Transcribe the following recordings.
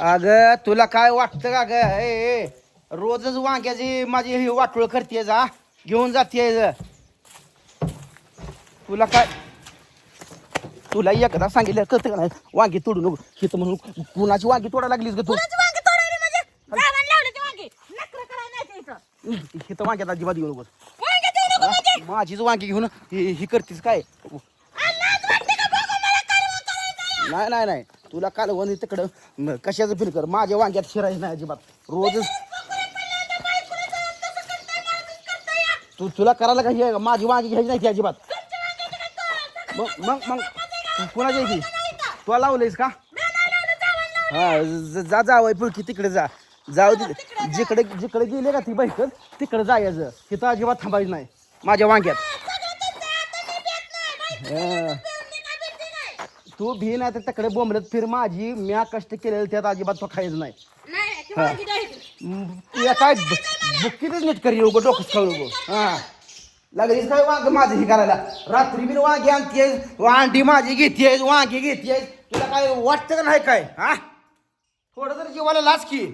अगं तुला काय वाटतं का ग रोजच वांग्याची माझी ही वाटोळ करते जा घेऊन जाते तुला काय तुला एकदा सांगितलं करते का नाही वांगी तोडू नको हिथं म्हणून कुणाची वांगी तोडायला लागलीस ग तू वांगी तोडायला म्हणजे जावण लावण्याची वांगी नखरं करायला नाही इथं हिथं वांग्यात अजिबात येऊ नकोस वांगी देऊ नको म्हणजे माझीच वांगी घेऊन ही करतीस काय लाज वाटते का बघू मला कालवण करायचं नाही नाही नाही तुला कालवण तिकडं कशाचं फिर कर माझ्या वांग्यात शिरायचं नाही अजिबात रोजच तुला करायला काही आहे का? माझी वांगी घ्यायची नाही ती अजिबात मग कुणाच्या ती तुला लावलंयस का हा जा जावय पुळकी तिकडे जाऊ जिकडे जिकडे गेले का ती बाईक तिकडे जायचं तिथं अजिबात थांबायचं नाही माझ्या वांग्यात तू भी नाही तर तिकडे बोंबलत फिर माझी म्या कष्ट केलेलं त्यात अजिबात तो खायचं नाही तुला काय बुक्कीतच नीट करी उगं डोकंच खाऊ नको हा लागलीस काय वांग माझं हे करायला रात्री मी वांगी आणतेस अंडी माझी घेतेस वांगी घेतेस तुला काय वाटतं का नाही काय हा थोडं तर जीवाला लाच की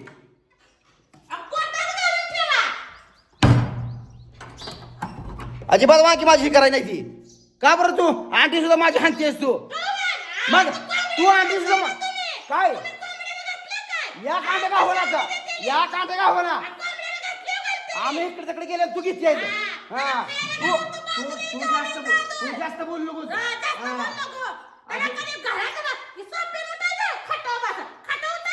अजिबात वांगी माझी ही करायला नाही ती का बरं तू अंडी सुद्धा माझी हाणतेस तू मग तू अंडी सुद्धा काय या कांटे का होणार का या कांटे का होणार आम्ही इकडे तिकडे गेले तू किती आहे हा तू जास्त बोल नकोस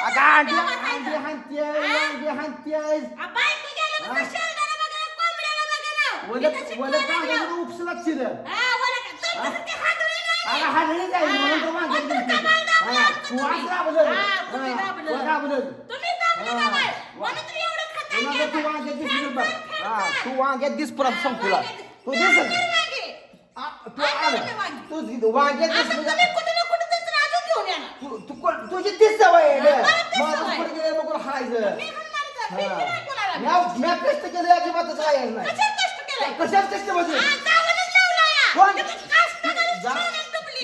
अगं अंडी अंडी हाणतेय वांगी हाणतेस वलत कांद्याचं उपसलाच शिर अगं हाणली जाईल म्हणून तर वांगी तू आज राबलं तू वांग्यात दिसली बघ तू वांग्यात दिस परत संकुला तू दिस तू वांग्यात दिसली तुझी तीच सवय माझं पुढे गेलं बघून हाणायचं मी कष्ट केलं अजिबातच आहे नाही कशाच कष्ट बसेल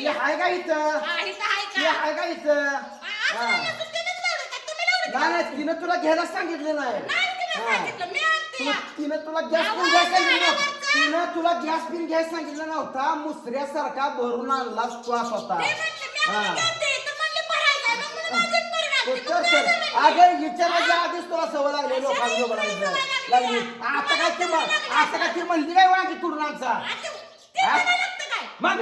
हाय का इथं हाय का इथं नाही तिनं तुला घ्यायला सांगितलं नाही तिनं तुला गॅस पिन घ्यायला सांगितलं तिनं तुला गॅस पिन घ्यायला सांगितलं नव्हता मुसऱ्यासारखा भरून आणला श्वास होता अगं विचारायच्या आधीच तुला सवय लागली लोकांना बोलायचं लागली आता काय ती म्हणली काय वांगी तुडून आमचा मग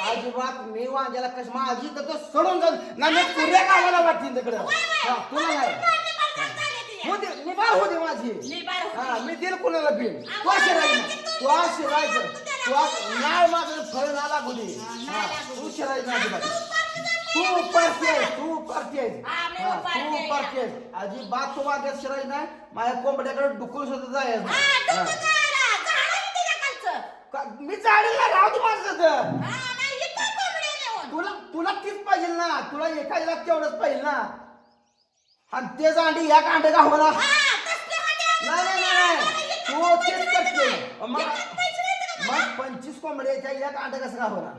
अजिबात मी वांग्याला कश माझी तर सोडून जाऊ ना मी पुऱ्या गावाला वाटतील तिकडं तुला नाही निभार होते माझी हा मी दिल कुणाला बिल तू शिरायचं नाही माझं फळ ना लागू दे तू शिरायचं अजिबात तू पार्टी आहेस अजिबात तू वांग्यात शिरायचं नाही माझ्या कोंबड्याकडे डुकून सुद्धा जायचं मी चालेल राहू दे माझं तुला तीच पाहिजे ना तुला एखाद्याला तेवढंच पाहिजे ना आणि तेच अंडी या कांडे का होणार नाही तू तेच करते मग 25 कोंबड्याच्या या कांडे कसं का होणार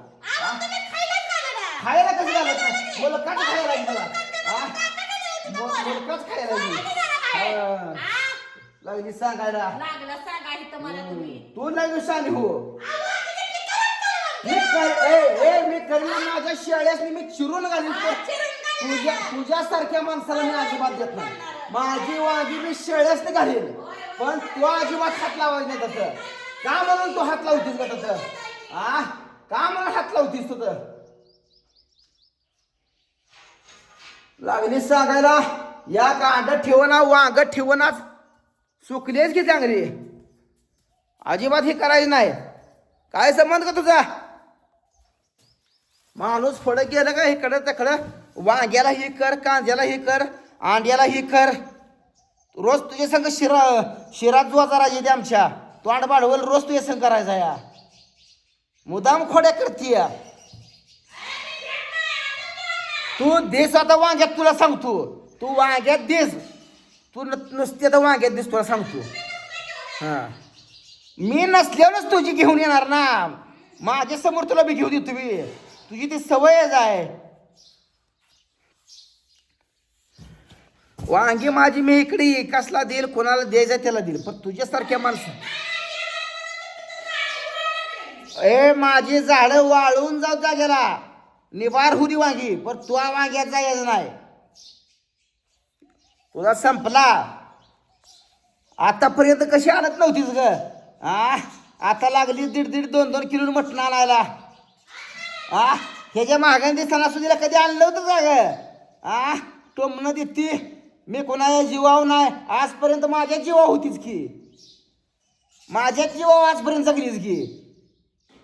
खायला कसं घालत नाही बोल का खायला लागेल मला कच खायला लागली सांगायला तू नाही सांग हो मी करीन माझ्या शेळ्यास मी चिरून घालीन तुझ्यासारख्या माणसाला मी अजिबात देत नाही माझी वांगी मी शेळ्यास घालीन पण तू अजिबात हात लावायचं नाही तसं का म्हणून तू हात लावतीस का तसं का म्हणून हात लावतीस तू तर लागली सांगायला या कांड ठेवना वांग ठेवनाच सुकलेच की चांगली अजिबात हे करायचं नाही काय संबंध का तुझा माणूस फडक गेलं का इकडं तिकडं वांग्याला ही कर कांद्याला ही कर अंड्याला ही कर रोज तुझ्या संग शिरात जो जरा येते आमच्या तोंड बाडवल रोज तुझ्या संग करायचा या मुदाम खोड्या करतीय तू देस आता वांग्यात तुला सांगतो तू वांग्यात देस तू नुसते तर वांग्यात दिस तुला सांगतो हा मी नसल्यावरच तुझी घेऊन येणार ना माझ्या समोर तुला मी घेऊ देतो तुझी ती सवयच आहे वांगी माझी मी इकडे कसला देईल कोणाला द्यायचं त्याला देईल पण तुझ्यासारख्या माणसं ए माझी झाडं वाळून जाऊ जागेला निवार होती वांगी पण तू वांग्यात जायचं नाही तुझा संपला आतापर्यंत कशी आणत नव्हतीस ग आता लागली 1.5-2 किलो मटण आणायला ह्याच्या महागाने दिसताना सुधीला कधी आणलं होतं का ग टोमणं देते मी कोणाच्या जीवावर नाही आजपर्यंत माझ्या जीवा होतीच की माझ्या जीवा आजपर्यंत जगलीच की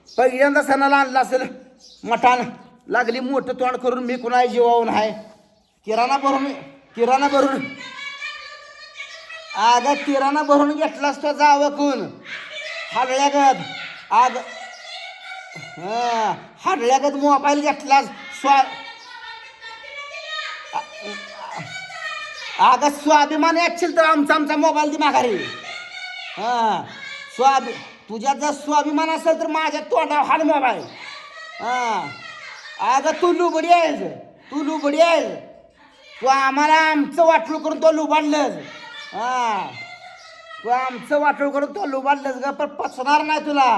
पहिल्यांदा सणाला आणला असेल मठान लागली मोठं तोंड करून मी कुणाच्या जीवावर नाही किराणा भरून अगं किराणा भरून घेतलास तो जावं कोण हाडल्यागत हाडल्यागत मोबाईल घेतलास अगं स्वाभिमान ॲक्च्युअल तर आमचा मोबाईल दे माघारी तुझ्यात जर स्वाभिमान असेल तर माझ्या तोंडावर हाड मोबाईल अगं तू लुबडी आहेस तू आम्हाला आमचं वाटलं करून तो लुबाडलंस तू आमचं वाटलं करून तो लुबाडलंस ग पण पचणार नाही तुला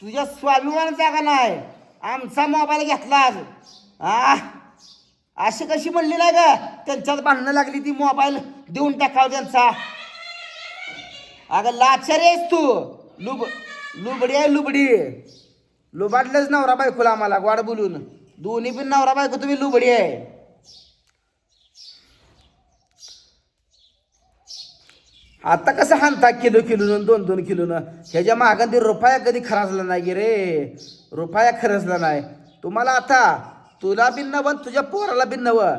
तुझ्या स्वाभिमान जागा नाही आमचा मोबाईल घेतलास अशी कशी म्हणली नाही ग त्यांच्यात भांडणं लागली ती मोबाईल देऊन टाकावं त्यांचा अगं लाचारी आहेस तू लुबडी लुबाडलंच नवरा बायकोला आम्हाला गोड बोलून दोन्ही पण नवरा बायको तुम्ही लुबडी आहे आता कसं हाणता किलो 2 किलोनं ह्याच्या मागं रुपया कधी खरचला नाही गे रे रुपया खरचला नाही तुम्हाला आता तुला बिन नवं तुझ्या पोराला बिन नवं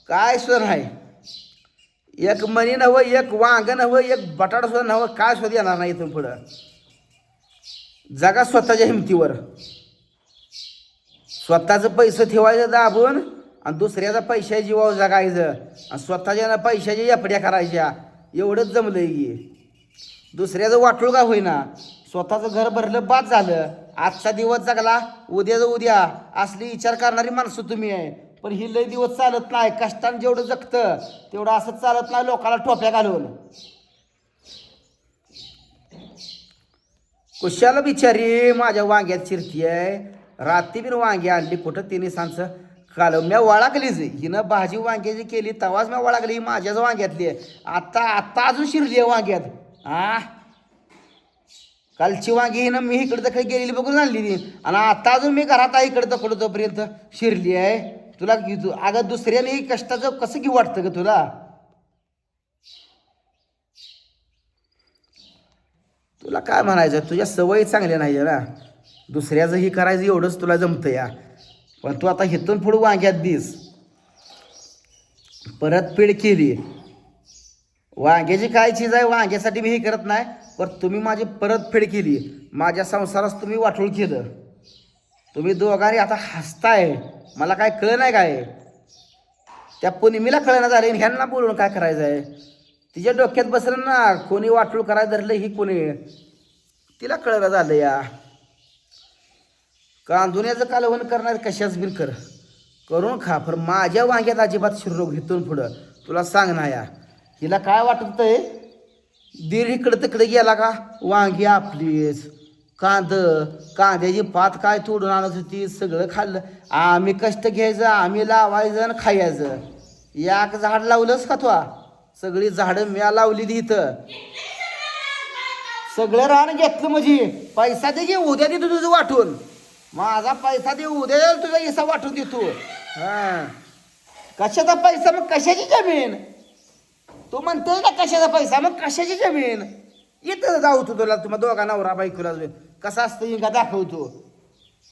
काय सुद्धा नाही एक मणी नवं एक वांग नवं एक बटाटा सुद्धा नवं काय सुद्धा येणार नाही इथून पुढं जगा स्वतःच्या हिमतीवर स्वतःचं पैसे ठेवायचं दाबून आणि दुसऱ्याचा पैशा जीवावर जगायचं आणि स्वतःच्या पैशाच्या एफड्या करायच्या एवढंच जमलंय की दुसऱ्याचं वाटोळ का होईना स्वतःचं घर भरलं बाद झालं आजचा दिवस जगला उद्या असली विचार करणारी माणसं तुम्ही आहे पण ही लय दिवस चालत नाही कष्टाने जेवढं जगतं तेवढं असं चालत नाही लोकाला टोप्या घालून कुशाला बिचारी माझ्या वांग्यात शिरती आहे रात्री बिन वांगी आणली कुठं तिने सांचं काल म्या वळाकलीच हिनं भाजी वांग्याची केली तवाच म्या वळाकली ही माझ्याच वांग्यातली आहे आता अजून शिरली आहे वांग्यात कालची वांगी हिनं मी इकडं तकडे गेलेली बघून आणली ती आणि आता अजून मी घरात आहे इकडं तकडं तोपर्यंत शिरली आहे तुला अगं दुसऱ्याने कष्टाचं कसं घेऊ वाटतं ग तुला काय म्हणायचं तुझ्या सवयी चांगल्या नाही ना दुसऱ्याचं ही करायचं एवढंच तुला जमतं या पण तू आता हिथून पुढं वांग्यात दिस परतफेड केली वांग्याची काय चीज आहे वांग्यासाठी मी हे करत नाही पण तुम्ही माझी परतफेड केली माझ्या संसारास तुम्ही वाटोळ केलं तुम्ही दोघांनी आता हसताय मला काय कळलं नाही काय त्या पुनिमीला कळणं झालं ह्यांना बोलून काय करायचं आहे तिच्या डोक्यात बसलं ना कोणी वाटोळ करायला धरलं ही कोणी तिला कळलं झालं या कांदुण्याचं कालवण करणार कशाच बिन करून खा पण माझ्या वांग्यात अजिबात शिरोग इथून पुढं तुला सांग ना या हिला काय वाटत आहे दीर इकडं तिकडे गेला का वांगी आपलीच कांद्याची पात काय तोडून आणत होती सगळं खाल्लं आम्ही कष्ट घ्यायचं आम्ही लावायचं आणि खायचं याक झाड लावलंच का तू सगळी झाडं म्या लावली इथं सगळं रान घेतलं म्हणजे पैसा दे घे उद्या देतो तुझं वाटून माझा पैसा दे उद्या तुझा हिस्सा वाटून देतो कशाचा पैसा मग कशाची जमीन तू म्हणतोय ना कशाचा पैसा मग कशाची जमीन इथं जाऊ तुला तुम्हाला दोघा नवरा बायकोला कसा असतं इंगा दाखवतो